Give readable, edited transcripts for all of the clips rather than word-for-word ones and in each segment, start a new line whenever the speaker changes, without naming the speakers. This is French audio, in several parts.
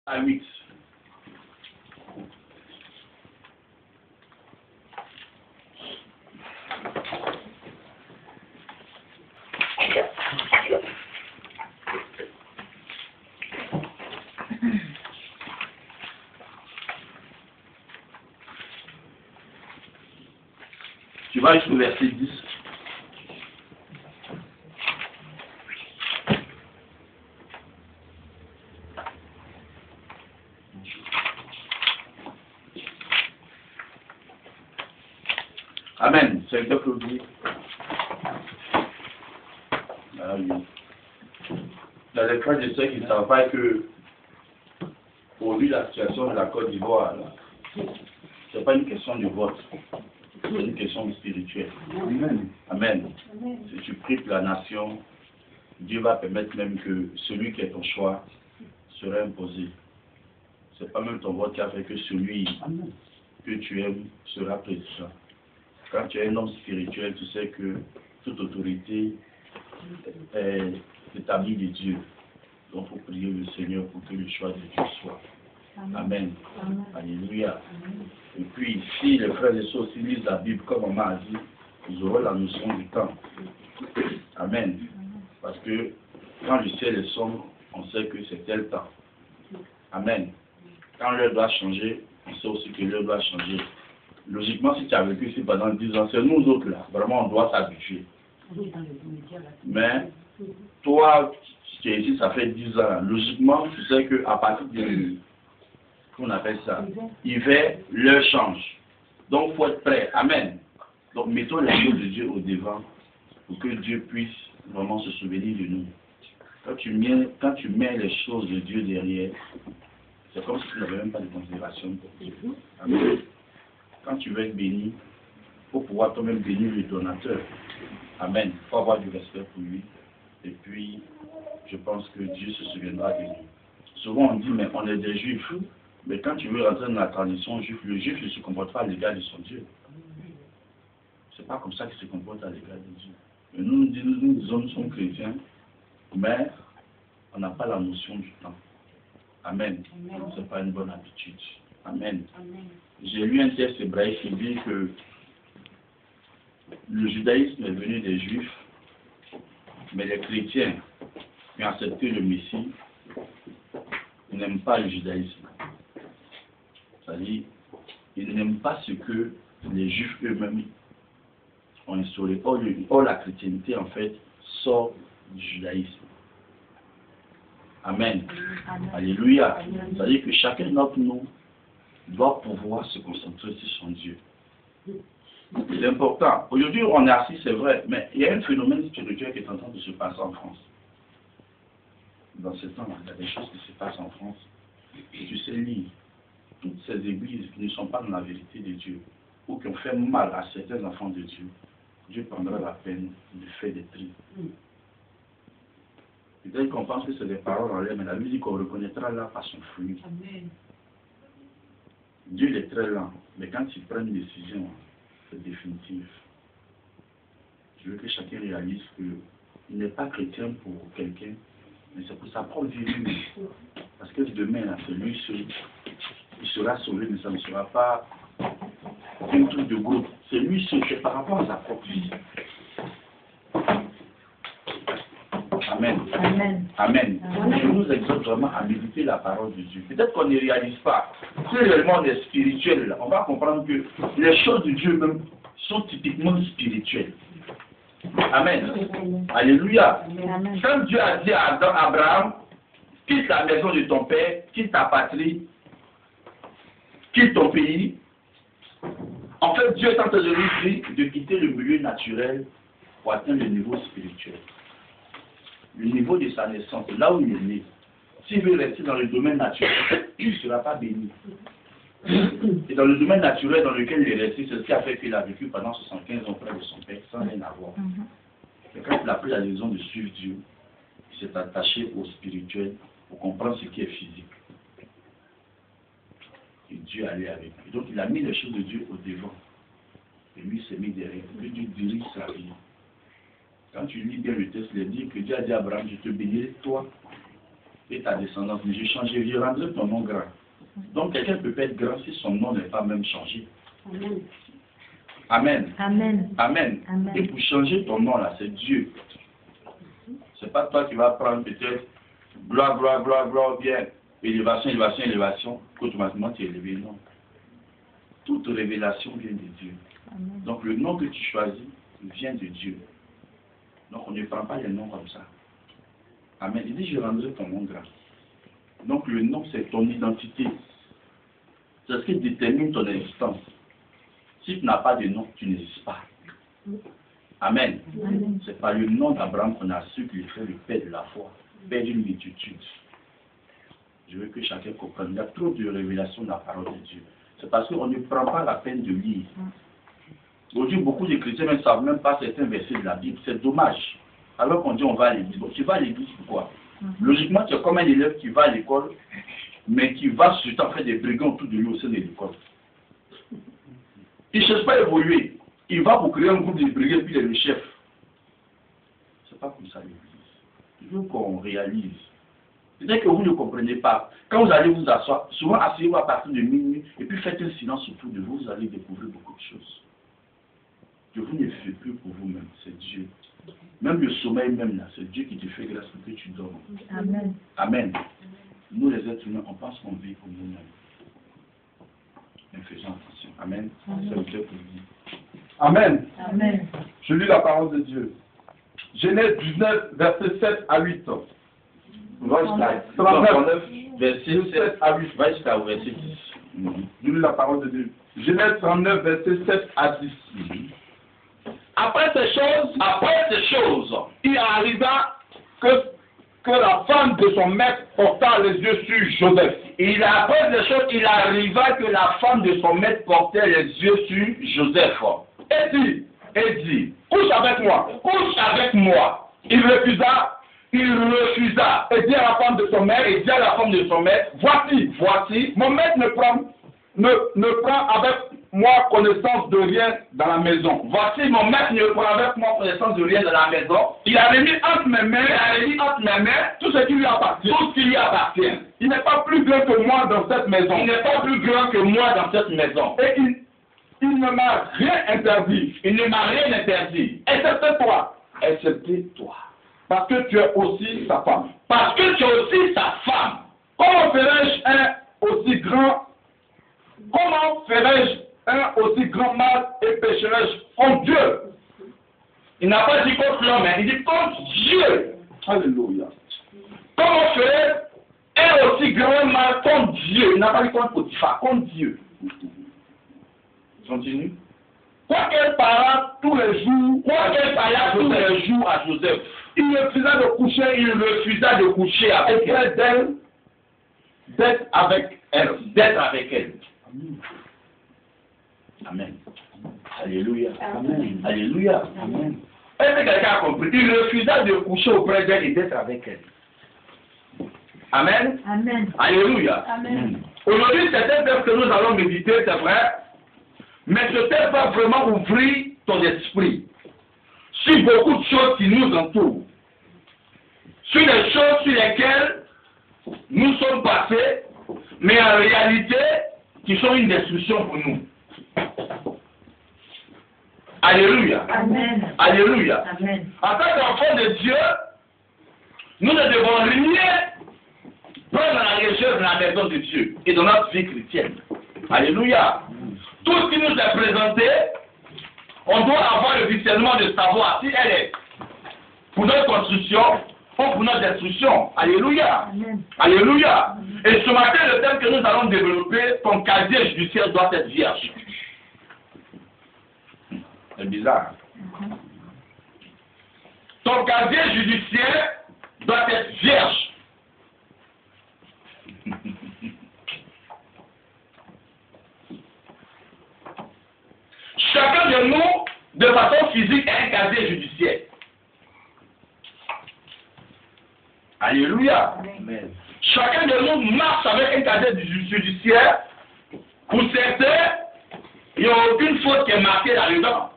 à 8. Tu vas jusqu'au verset 10. Amen. C'est le Claudie. Ah oui. Dans les frères et sœurs qui ne savent pas que pour lui la situation de la Côte d'Ivoire, ce n'est pas une question de vote, c'est une question spirituelle. Amen. Amen. Si tu pries pour la nation, Dieu va permettre même que celui qui est ton choix sera imposé. Ce n'est pas même ton vote qui a fait que celui que tu aimes sera président. Quand tu es un homme spirituel, tu sais que toute autorité est établie de Dieu. Donc il faut prier le Seigneur pour que le choix de Dieu soit. Amen. Amen. Alléluia. Amen. Et puis, si les frères et sœurs aussi lisent la Bible comme on m'a dit, ils auront la notion du temps. Amen. Parce que quand le ciel est sombre, on sait que c'est tel temps. Amen. Quand l'heure doit changer, on sait aussi que l'heure doit changer. Logiquement, si tu as vécu ici pendant 10 ans, c'est nous autres là. Vraiment, on doit s'habituer. Mais toi, qui es ici, ça fait 10 ans. Logiquement, tu sais qu'à partir de... qu'on appelle ça, hiver, l'heure change. Donc, il faut être prêt. Amen. Donc, mettons les choses de Dieu au devant pour que Dieu puisse vraiment se souvenir de nous. Quand tu mets les choses de Dieu derrière, c'est comme si tu n'avais même pas de considération pour Dieu. Amen. Quand tu veux être béni, il faut pouvoir toi-même bénir le donateur. Amen. Il faut avoir du respect pour lui. Et puis, je pense que Dieu se souviendra de nous. Souvent, on dit, mais on est des juifs. Mais quand tu veux rentrer dans la tradition juive, le juif ne se comporte pas à l'égard de son Dieu. C'est pas comme ça qu'il se comporte à l'égard de Dieu. Et nous disons, nous sommes chrétiens, mais on n'a pas la notion du temps. Amen. Ce n'est pas une bonne habitude. Amen. J'ai lu un texte hébraïque qui dit que le judaïsme est venu des juifs, mais les chrétiens qui ont accepté le Messie n'aiment pas le judaïsme. C'est-à-dire, ils n'aiment pas ce que les juifs eux-mêmes ont instauré. Or, la chrétienté, en fait, sort du judaïsme. Amen. Amen. Alléluia. C'est-à-dire que chacun d'entre nous doit pouvoir se concentrer sur son Dieu. C'est important. Aujourd'hui, on est assis, c'est vrai, mais il y a un phénomène spirituel qui est en train de se passer en France. Dans ce temps-là, il y a des choses qui se passent en France. Et tu sais lire. Toutes ces églises qui ne sont pas dans la vérité de Dieu, ou qui ont fait mal à certains enfants de Dieu, Dieu prendra la peine de faire des tris. Peut-être qu'on pense que c'est des paroles en l'air, mais la Bible dit qu'on reconnaîtra là par son fruit. Amen. Dieu il est très lent, mais quand il prend une décision, c'est définitif. Je veux que chacun réalise qu'il n'est pas chrétien pour quelqu'un, mais c'est pour sa propre vie lui-même. Parce que demain, c'est lui seul. Il sera sauvé, mais ça ne sera pas un truc de groupe. C'est lui seul, c'est par rapport à sa propre vie. Amen. Amen. Amen. Amen. Je nous exhorte vraiment à méditer la parole de Dieu. Peut-être qu'on ne réalise pas. Si réellement on est spirituel, on va comprendre que les choses de Dieu même sont typiquement spirituelles. Amen. Amen. Alléluia. Amen. Quand Dieu a dit à Abraham, quitte la maison de ton père, quitte ta patrie, quitte ton pays, en fait Dieu est en train de lui dire de quitter le milieu naturel pour atteindre le niveau spirituel. Le niveau de sa naissance, là où il est né. S'il veut rester dans le domaine naturel, il ne sera pas béni. Et dans le domaine naturel dans lequel il est resté, c'est ce qui a fait qu'il a vécu pendant 75 ans auprès de son père, sans rien avoir. Et quand il a pris la décision de suivre Dieu, il s'est attaché au spirituel pour comprendre ce qui est physique. Et Dieu allait avec lui. Donc il a mis les choses de Dieu au devant. Et lui s'est mis derrière. Et Dieu dirige sa vie. Quand tu lis bien le texte, il dit que Dieu a dit à Abraham, je te bénirai toi et ta descendance, mais je changerai, je rendrai ton nom grand. Donc quelqu'un peut pas être grand si son nom n'est pas même changé. Amen. Amen. Amen. Amen. Et pour changer ton nom là, c'est Dieu. C'est pas toi qui vas prendre peut-être gloire, gloire, gloire, gloire, bien, élévation, élévation, élévation, qu'automatiquement tu es élevé. Non. Toute révélation vient de Dieu. Amen. Donc le nom que tu choisis vient de Dieu. Donc on ne prend pas les noms comme ça. Amen. Il dit je rendrai ton nom grand. Donc le nom c'est ton identité. C'est ce qui détermine ton existence. Si tu n'as pas de nom, tu n'existes pas. Amen. C'est par le nom d'Abraham qu'on a su qu'il fait le père de la foi, père d'une multitude. Je veux que chacun comprenne. Il y a trop de révélations de la parole de Dieu. C'est parce qu'on ne prend pas la peine de lire. Aujourd'hui, beaucoup de chrétiens ne savent même pas certains versets de la Bible. C'est dommage. Alors qu'on dit on va à l'église. Bon, tu vas à l'église pourquoi? Logiquement, tu es comme un élève qui va à l'école, mais qui va surtout faire des brigands autour de lui au sein de l'école. Il ne cherche pas à évoluer. Il va pour créer un groupe de brigands et puis il est le chef. C'est pas comme ça l'église. Il faut qu'on réalise. Peut-être que vous ne comprenez pas. Quand vous allez vous asseoir, souvent asseyez-vous à partir de minuit et puis faites un silence autour de vous, vous allez découvrir beaucoup de choses. Que vous ne faites plus pour vous-même, c'est Dieu. Même le sommeil même là, c'est Dieu qui te fait grâce pour que tu dormes. Amen. Amen. Nous les êtres humains, on pense qu'on vit pour nous-mêmes. Mais faisons attention. Amen. C'est le cœur pour vous.
Amen.
Amen.
Je lis la parole de Dieu. Genèse 19, versets 7 à 8.
39, verset 7 à 8. Va jusqu'à verset 10.
Je lis la parole de Dieu. Genèse 39, verset 7 à 10.
Après ces choses, il arriva que la femme de son maître porta les yeux sur Joseph.
Après ces choses, il arriva que la femme de son maître portait les yeux sur Joseph.
Et dit, couche avec moi. Il refusa, et dit à la femme de son maître, voici, mon maître ne prend avec moi connaissance de rien dans la maison.
Voici, mon maître ne prend avec moi connaissance de rien dans la maison.
Il a remis entre mes mains tout ce qui lui appartient. Il n'est pas plus grand que moi dans cette maison. Et il ne m'a rien interdit. Excepté toi. Parce que tu es aussi sa femme. Comment ferais-je un aussi grand mal et pécherais-je contre Dieu?
Il n'a pas dit contre l'homme, il dit contre Dieu.
Alléluia.
Comment ferais un aussi grand mal contre Dieu? Il n'a pas dit contre Potiphar, contre Dieu. Continue.
Quoi qu'elle parla tous les jours
à Joseph,
il refusa de coucher avec elle, d'être avec elle.
Amen. Alléluia.
Amen.
Alléluia. Amen. Est-ce que quelqu'un a compris? Il refusa de coucher auprès d'elle et d'être avec elle. Amen.
Amen.
Alléluia.
Amen.
Aujourd'hui, c'est un thème que nous allons méditer, c'est vrai. Mais ce thème va vraiment ouvrir ton esprit sur beaucoup de choses qui nous entourent. Sur les choses sur lesquelles nous sommes passés, mais en réalité, qui sont une destruction pour nous. Alléluia.
Amen.
Alléluia.
Amen.
En tant qu'enfants de Dieu, nous ne devons rien prendre la recherche de la maison de Dieu et dans notre vie chrétienne. Alléluia. Tout ce qui nous est présenté, on doit avoir le discernement de savoir si elle est pour notre construction ou pour notre destruction. Alléluia.
Amen.
Alléluia. Et ce matin, le thème que nous allons développer, ton casier judiciaire doit être vierge. C'est bizarre. Ton casier judiciaire doit être vierge. Chacun de nous, de façon physique, a un casier judiciaire. Alléluia.
Amen.
Chacun de nous marche avec un casier judiciaire. Pour certains, il n'y a aucune faute qui est marquée là-dedans.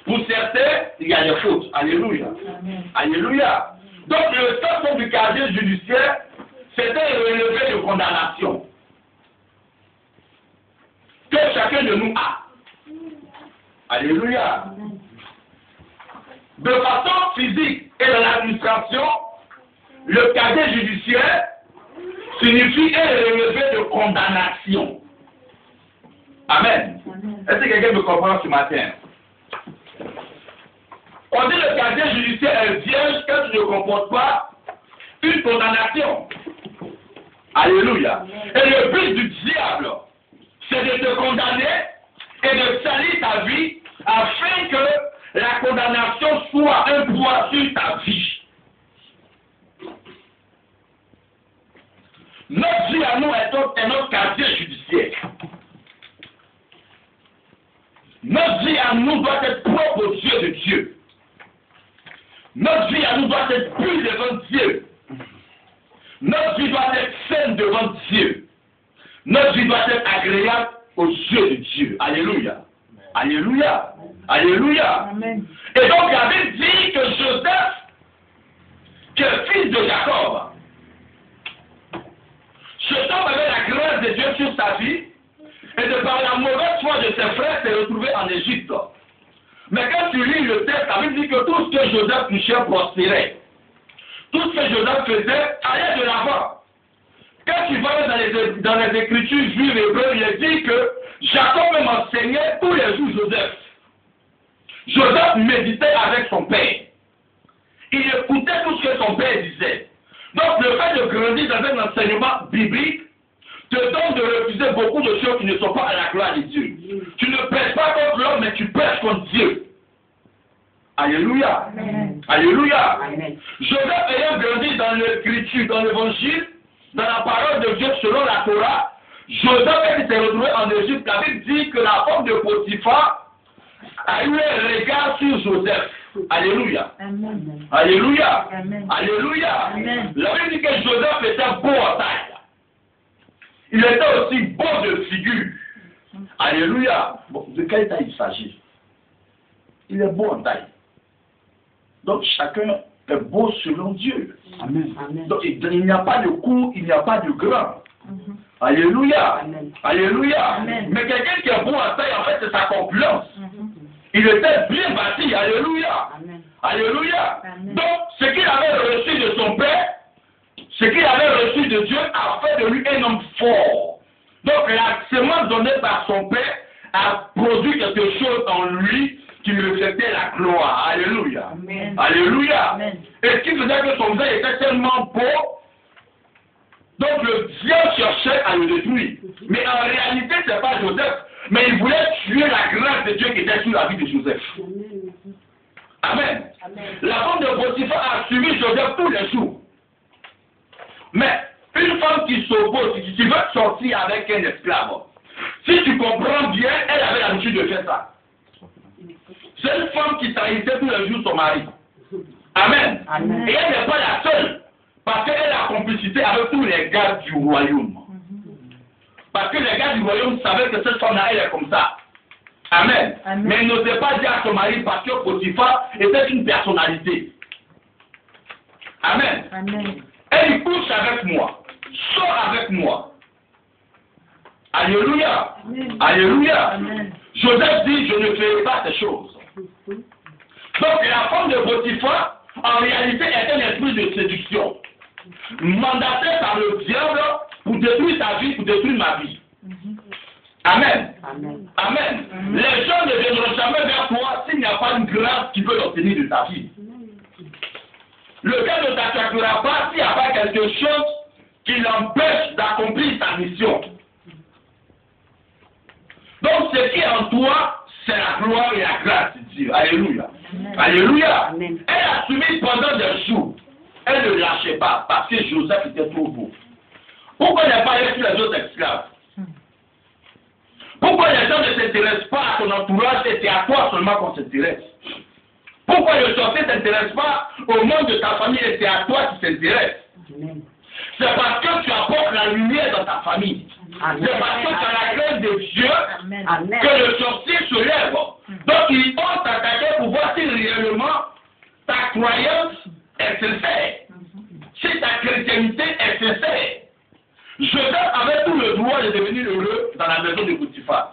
Pour certains, il y a des fautes. Alléluia.
Amen.
Alléluia.
Donc le sens du casier judiciaire, c'était un relevé de condamnation que chacun de nous a. Alléluia. De façon physique et dans l'administration, le casier judiciaire signifie un relevé de condamnation. Amen. Est-ce que quelqu'un me comprend ce matin? On dit le casier judiciaire est vierge quand tu ne comportes pas une condamnation. Alléluia. Et le but du diable, c'est de te condamner et de salir ta vie afin que la condamnation soit un poids sur ta vie. Notre vie à nous est notre casier judiciaire. Notre vie à nous doit être propre aux yeux de Dieu. Notre vie à nous doit être pure devant Dieu. Notre vie doit être saine devant Dieu. Notre vie doit être agréable aux yeux de Dieu. Alléluia. Alléluia. Alléluia. Amen. Et donc, il avait dit que Joseph, qui est fils de Jacob, cet homme avait la grâce de Dieu sur sa vie, et de par la mauvaise foi de ses frères, s'est retrouvé en Égypte. Mais quand tu lis le texte, ça veut dire que tout ce que Joseph touchait prospérait. Tout ce que Joseph faisait allait de l'avant. Quand tu vas dans les écritures juives hébreues, il est dit que Jacob même enseignait tous les jours Joseph. Joseph méditait avec son père. Il écoutait tout ce que son père disait. Donc le fait de grandir dans un enseignement biblique te donne de refuser beaucoup de choses qui ne sont pas à la gloire de Dieu. Tu ne pèses pas contre l'homme, mais tu pèses contre Dieu. Alléluia. Amen. Alléluia. Amen. Joseph ayant grandi dans l'écriture, dans l'évangile, dans la parole de Dieu selon la Torah, Joseph, quand il s'est retrouvé en Égypte, la Bible dit que la femme de Potiphar a eu un regard sur Joseph. Alléluia. Amen. Alléluia. Amen. Alléluia. Amen. La Bible dit que Joseph était beau en taille. Il était aussi beau de figure. Alléluia. Bon, de quelle taille il s'agit? Il est beau en taille. Donc chacun est beau selon Dieu. Amen. Donc il n'y a pas de court, il n'y a pas de grand. Alléluia. Amen. Alléluia. Amen. Mais quelqu'un qui est beau en taille, en fait, c'est sa corpulence. Il était bien bâti. Alléluia. Amen. Alléluia. Amen. Donc, ce qu'il avait reçu de son père, ce qu'il avait reçu de Dieu a fait de lui un homme fort. Donc, la semence donnée par son père a produit quelque chose en lui qui reflétait la gloire. Alléluia. Amen. Alléluia. Amen. Et ce qui faisait que son père était tellement beau, donc le diable cherchait à le détruire. Mais en réalité, ce n'est pas Joseph. Mais il voulait tuer la grâce de Dieu qui était sur la vie de Joseph. Amen. Amen. La femme de Potiphar a suivi Joseph tous les jours. Mais une femme qui s'oppose, qui veut sortir avec un esclave, si tu comprends bien, elle avait l'habitude de faire ça. C'est une femme qui trahissait tous les jours son mari. Amen. Amen. Et elle n'est pas la seule. Parce qu'elle a complicité avec tous les gars du royaume. Parce que les gars du royaume savaient que cette femme-là, elle est comme ça. Amen. Amen. Mais elle n'osait pas dire à son mari parce que Potiphar était une personnalité. Amen. Amen. Elle couche avec moi. Sort avec moi. Alléluia. Amen. Alléluia. Amen. Joseph dit, je ne ferai pas ces choses. Donc la femme de Potiphar, en réalité, est un esprit de séduction. Mandaté par le diable pour détruire ta vie, pour détruire ma vie. Amen. Amen. Amen. Amen. Les gens ne viendront jamais vers toi s'il n'y a pas une grâce qui peut l'obtenir de ta vie. Le gars ne t'attaquera pas s'il n'y a pas quelque chose qui l'empêche d'accomplir sa mission. Donc ce qui est en toi, c'est la gloire et la grâce de Dieu. Alléluia. Amen. Alléluia. Amen. Elle a suivi pendant des jours. Elle ne lâchait pas parce que Joseph était trop beau. Pourquoi il n'y a pas sur les autres esclaves? Pourquoi les gens ne s'intéressent pas à ton entourage et c'est à toi seulement qu'on s'intéresse? Pourquoi le sorcier ne s'intéresse pas au monde de ta famille et c'est à toi qui s'intéresse? C'est parce que tu apportes la lumière dans ta famille. C'est parce que tu as la grâce de Dieu que le sorcier se lève. Donc il faut t'attaquer pour voir si réellement ta croyance est est sincère, si ta chrétienté est sincère, Joseph avait tout le droit de devenir heureux dans la maison de Potiphar.